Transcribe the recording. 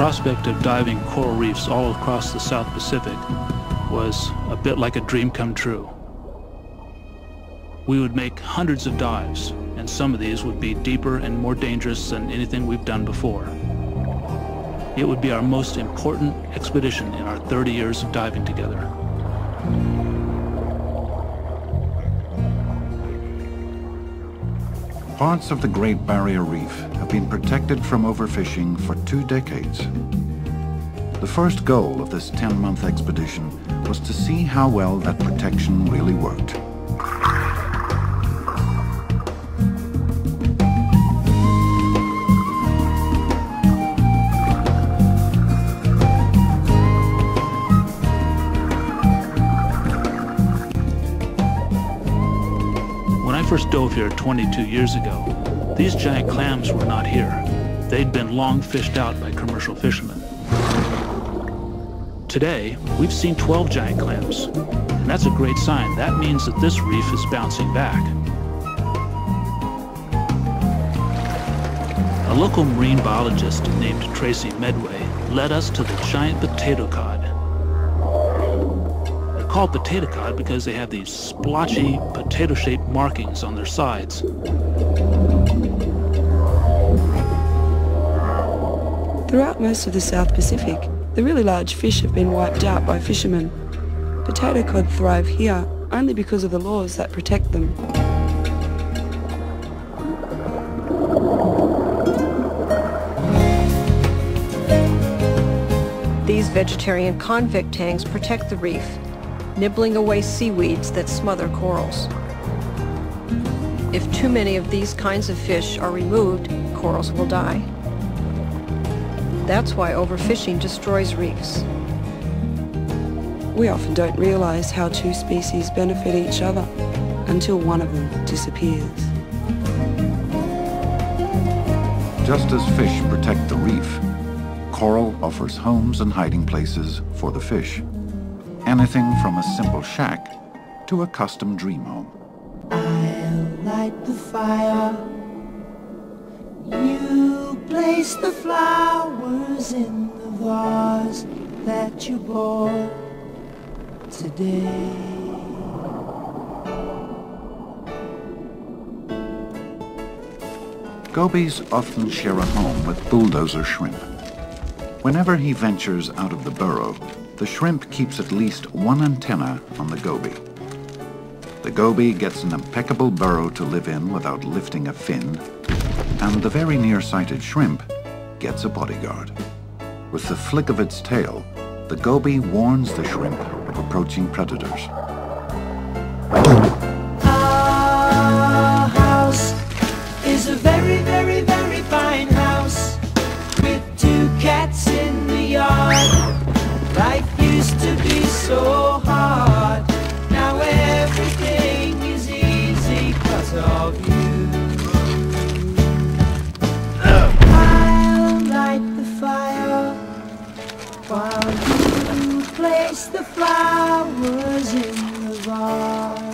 prospect of diving coral reefs all across the South Pacific was a bit like a dream come true. We would make hundreds of dives, and some of these would be deeper and more dangerous than anything we've done before. It would be our most important expedition in our 30 years of diving together. Parts of the Great Barrier Reef have been protected from overfishing for 2 decades. The first goal of this 10-month expedition was to see how well that protection really worked. When I first dove here 22 years ago, these giant clams were not here. They'd been long fished out by commercial fishermen. Today, we've seen 12 giant clams, and that's a great sign. That means that this reef is bouncing back. A local marine biologist named Tracy Medway led us to the giant potato cod. They're called potato cod because they have these splotchy, potato-shaped markings on their sides. Throughout most of the South Pacific, the really large fish have been wiped out by fishermen. Potato cod thrive here only because of the laws that protect them. These vegetarian convict tanks protect the reef, nibbling away seaweeds that smother corals. If too many of these kinds of fish are removed, corals will die. That's why overfishing destroys reefs. We often don't realize how 2 species benefit each other until one of them disappears. Just as fish protect the reef, coral offers homes and hiding places for the fish. Anything from a simple shack to a custom dream home. I'll light the fire. You place the flowers in the vase that you bought today. Gobies often share a home with bulldozer shrimp. Whenever he ventures out of the burrow, the shrimp keeps at least one antenna on the goby. The goby gets an impeccable burrow to live in without lifting a fin, and the very nearsighted shrimp gets a bodyguard. With the flick of its tail, the goby warns the shrimp of approaching predators. Our house is a very, very, very fine house with 2 cats in the yard. Life used to be so hard. Now everything is easy 'cause of you. I'll light the fire while you place the flowers in the vase.